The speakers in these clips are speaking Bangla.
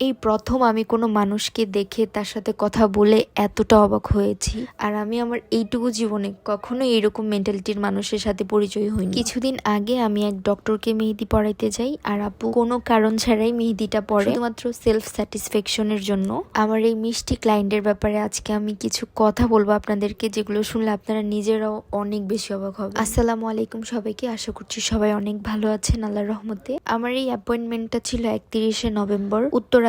এই প্রথম আমি কোনো মানুষকে দেখে তার সাথে কথা বলে এতটা অবাক হয়েছি। আর আমি আমার এইটুকু জীবনে কখনো এরকম মেন্টালিটির মানুষের সাথে পরিচয় হয়নি। কিছুদিন আগে আমি এক ডক্টরকে মেহেদি পড়াইতে যাই, আর আপু কোনো কারণ ছাড়াই মেহেদিটা পড়ে, শুধুমাত্র সেলফ স্যাটিসফ্যাকশনের জন্য। আমার এই মিষ্টি ক্লায়েন্টের ব্যাপারে আজকে আমি কিছু কথা বলবো আপনাদেরকে, যেগুলো শুনলে আপনারা নিজেরাও অনেক বেশি অবাক হবে। আসসালামু আলাইকুম সবাইকে, আশা করছি সবাই অনেক ভালো আছেন আল্লাহর রহমতে। আমার এই অ্যাপয়েন্টমেন্টটা ছিল 31শে নভেম্বর। উত্তরাতে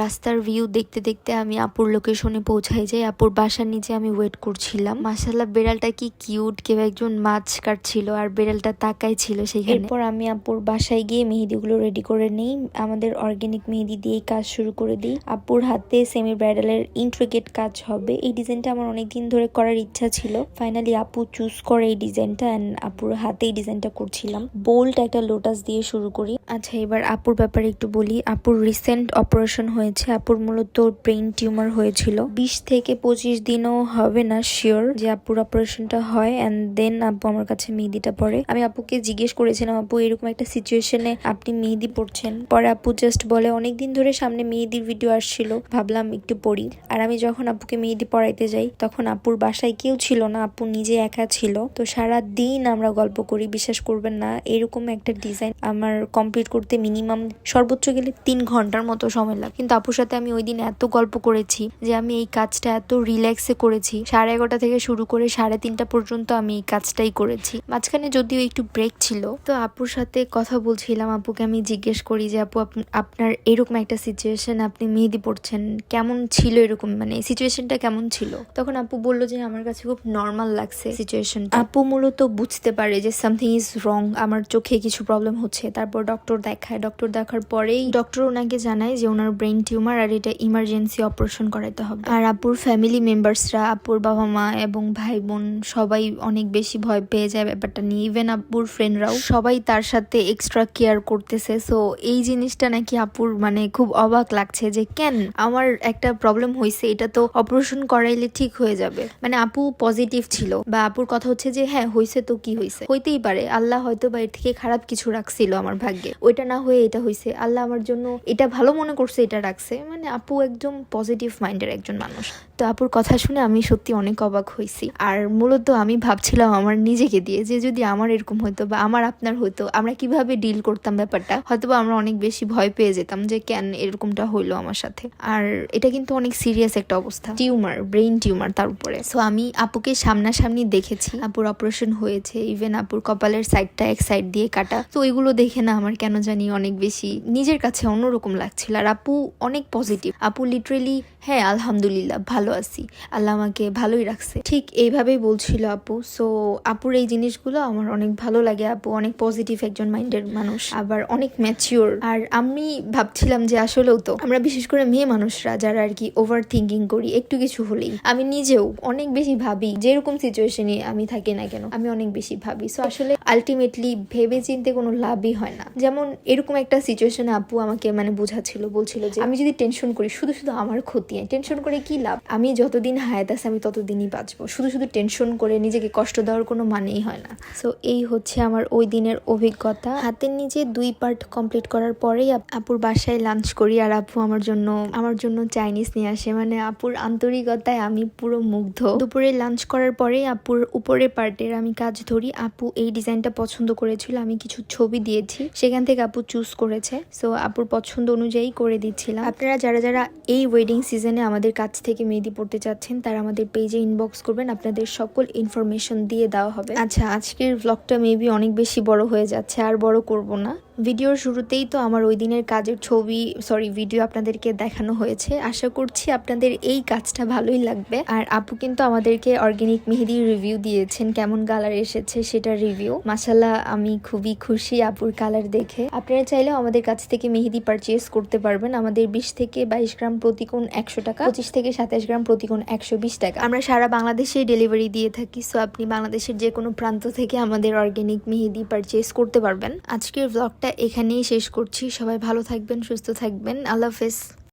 রাস্তার ভিউ দেখতে দেখতে আমি আপুর লোকেশনে পৌঁছাই যাই। আপুর বাসার নিচে আমি ওয়েট করছিলাম। মাশাআল্লাহ, বেড়ালটা কি কিউট, কেউ একজন মাছ কাটছিল আর বেড়ালটা তাকাই ছিল সেখানে। এরপর আমি আপুর বাসায় গিয়ে মেহেদিগুলো রেডি করে নেই। আমাদের অর্গানিক মেহেদি দিয়েই কাজ শুরু করে দিই। আপুর হাতে সেমি ব্রাইডালের ইন্ট্রিকেট কাজ হবে। এই ডিজাইনটা আমার অনেকদিন ধরে করার ইচ্ছা ছিল। ফাইনালি আপু চুজ করে এই ডিজাইনটা, এন্ড আপুর হাতে এই ডিজাইনটা করছিলাম। বোল্ড একটা লোটাস দিয়ে শুরু করি। আচ্ছা, এবার আপুর ব্যাপারে একটু বলি। আপুর রিসেন্ট অপারেশন হয়েছে। আপুর মূলত ব্রেইন টিউমার হয়েছিল। 20 থেকে 25 দিনও হবে না শিওর যে আপুর অপারেশনটা হয়। এন্ড দেন আপু আমার কাছে মেহেদিটা পড়ে। আমি আপুকে জিজ্ঞেস করেছিলাম, আপু এরকম একটা সিচুয়েশনে আপনি মেহেদি পড়ছেন? পরে আপু জাস্ট বলে, অনেকদিন ধরে সামনে মেহেদির ভিডিও আসছিল, ভাবলাম একটু পড়ি। আর আমি যখন আপুকে মেহেদি পড়াইতে যাই তখন আপুর বাসায় কেউ ছিল না, আপু নিজে একা ছিল। তো সারা দিন আমরা গল্প করি। বিশ্বাস করবেন না, এরকম একটা ডিজাইন আমার কমপ্লিট করতে মিনিমাম সর্বোচ্চ গেলে 3 ঘন্টার মতো সময় লাগে। কিন্তু আপুর সাথে আমি ওই দিন এত গল্প করেছি যে আমি এই কাজটা এত রিল্যাক্সে করেছি। 11:30 থেকে শুরু করে 3:30 পর্যন্ত আমি এই কাজটাই করেছি। মাঝখানে যদিও একটু ব্রেক ছিল। তো আপুর সাথে কথা বলছিলাম। আপুকে আমি জিজ্ঞেস করি যে আপু আপনার এরকম একটা সিচুয়েশন, আপনি মেহেদি পড়ছেন, কেমন ছিল এরকম, মানে সিচুয়েশনটা কেমন ছিল? তখন আপু বলল যে আমার কাছে খুব নর্মাল লাগছে সিচুয়েশনটা। আপু মূলত বুঝতে পারে যে সামথিং ইজ রং, আমার চোখে কিছু প্রবলেম হচ্ছে। তারপর ডক্টর দেখায়। ডক্টর দেখার পরেই ডক্টর ওনাকে জানায় যে ওনার ব্রেইন টিউমার আর এটা ইমার্জেন্সি অপারেশন করাইতে হবে। আর আপুর ফ্যামিলি মেম্বার্সরা, আপুর বাবা মা এবং ভাই বোন সবাই অনেক বেশি ভয় পেয়ে যায় ব্যাপারটা নিয়ে। ইভেন আপুর ফ্রেন্ডরাও সবাই তার সাথে এক্সট্রা কেয়ার করতেছে। সো এই জিনিসটা নাকি আপুর মানে খুব অবাক লাগছে যে কেন আমার একটা প্রবলেম হয়েছে, এটা তো অপারেশন করাইলে ঠিক হয়ে যাবে। মানে আপু পজিটিভ ছিল, বা আপুর কথা হচ্ছে যে হ্যাঁ হয়েছে তো কি হয়েছে, হইতেই পারে, আল্লাহ হয়তো বা এর থেকে খারাপ কিছু রাখছিল আমার ভাগ্যে, ওইটা না হয়ে এটা হয়েছে, আল্লাহ আমার জন্য এটা ভালো মনে করছে এটা রাখছে। মানে আপু একদম পজিটিভ মাইন্ডের একজন মানুষ। তো আপুর কথা শুনে আমি সত্যি অনেক অবাক হয়েছি। আর মূলত আমি ভাবছিলাম আমার নিজেকে দিয়ে যে যদি আমার এরকম হইতো বা আমার আপনার হইতো, আমরা কিভাবে ডিল করতাম ব্যাপারটা। হয়তো বা আমরা অনেক বেশি ভয় পেয়ে যেতাম যে কেন এরকমটা হইলো আমার সাথে। আর এটা কিন্তু অনেক সিরিয়াস একটা অবস্থা, টিউমার, ব্রেইন টিউমার তার উপরে। সো আমি আপুকে সামনাসামনি দেখেছি, আপুর অপারেশন হয়েছে। ইভেন আপুর কপালের সাইডটা এক সাইড দিয়ে কাটা। তো এগুলো দেখে না আমার কেন জানি অনেক বেশি নিজের কাছে অন্যরকম লাগছিল। আর আপু অনেক পজিটিভ। আপু লিটারেলি হ্যাঁ আলহামদুলিল্লাহ ভালো আছি, আল্লাহ আমাকে ভালোই রাখছে, ঠিক এইভাবেই বলছিল আপু। সো আপুর এই জিনিসগুলো আমার অনেক ভালো লাগে। আপু অনেক পজিটিভ একজন মাইন্ডের মানুষ, আবার অনেক ম্যাচিওর। আর আমি ভাবছিলাম যে আসলেও তো আমরা বিশেষ করে মেয়ে মানুষরা যারা আর কি ওভার থিঙ্কিং করি একটু কিছু হলেই, আমি নিজেও অনেক বেশি ভাবি, যেরকম সিচুয়েশনে আমি থাকি না কেন আমি অনেক বেশি ভাবি। সো আসলে আলটিমেটলি ভেবে চিন্তে কোনো লাভই হয় না। যেমন এরকম একটা সিচুয়েশনে আপু আমাকে মানে বোঝাচ্ছিল, বলছিল যে আমি যদি টেনশন করি শুধু শুধু আমার ক্ষতি, টেনশন করে কি লাভ, আমি যতদিন হায়াত আছে আমি ততদিনই বাঁচবো, শুধু শুধু টেনশন করে নিজেকে কষ্ট দেওয়ার কোনো মানেই হয় না। সো এই হচ্ছে আমার ওই দিনের অভিজ্ঞতা। হাতের নিচে 2 পার্ট কমপ্লিট করার পরেই আপুর বাসায় লাঞ্চ করি। আর আপু আমার জন্য চাইনিজ নিয়ে আসে। মানে আপুর আন্তরিকতায় আমি পুরো মুগ্ধ। দুপুরে লাঞ্চ করার পরেই আপুর উপরের পার্টের আমি কাজ ধরি। আপু এই ডিজাইনটা পছন্দ করেছিল, আমি কিছু ছবি দিয়েছি, সেখান থেকে আপু চুজ করেছে। সো আপুর পছন্দ অনুযায়ী করে দিচ্ছিলাম। আপনারা যারা যারা এই ওয়েডিং সিজনে আমাদের কাছ থেকে মেহেদি পড়তে চাচ্ছেন তারা আমাদের পেজে ইনবক্স করবেন, আপনাদের সকল ইনফরমেশন দিয়ে দেওয়া হবে। আচ্ছা, আজকের ব্লগটা মেবি অনেক বেশি বড় হয়ে যাচ্ছে, আর বড় করব না। ভিডিওর শুরুতেই তো আমার ওই দিনের কাজের ভিডিও আপনাদেরকে দেখানো হয়েছে। আশা করছি আপনাদের এই কাজটা ভালোই লাগবে। আর আপু কিন্তু আমাদেরকে অর্গানিক মেহেদি রিভিউ দিয়েছেন, কেমন কালার এসেছে সেটা রিভিউ। মাশাআল্লাহ, আমি খুবই খুশি আপুর কালার দেখে। আপনারা চাইলেও আমাদের কাছ থেকে মেহেদি পারচেজ করতে পারবেন। আমাদের 20 থেকে 22 গ্রাম প্রতি কোণ 100 টাকা, 25 থেকে 27 গ্রাম প্রতি কোণ 120 টাকা। আমরা সারা বাংলাদেশে ডেলিভারি দিয়ে থাকি। সো আপনি বাংলাদেশের যে কোনো প্রান্ত থেকে আমাদের অর্গানিক মেহেদি পারচেজ করতে পারবেন। আজকের ব্লগটা এখানেই শেষ করছি। সবাই ভালো থাকবেন, সুস্থ থাকবেন। আল্লাহ হাফেজ।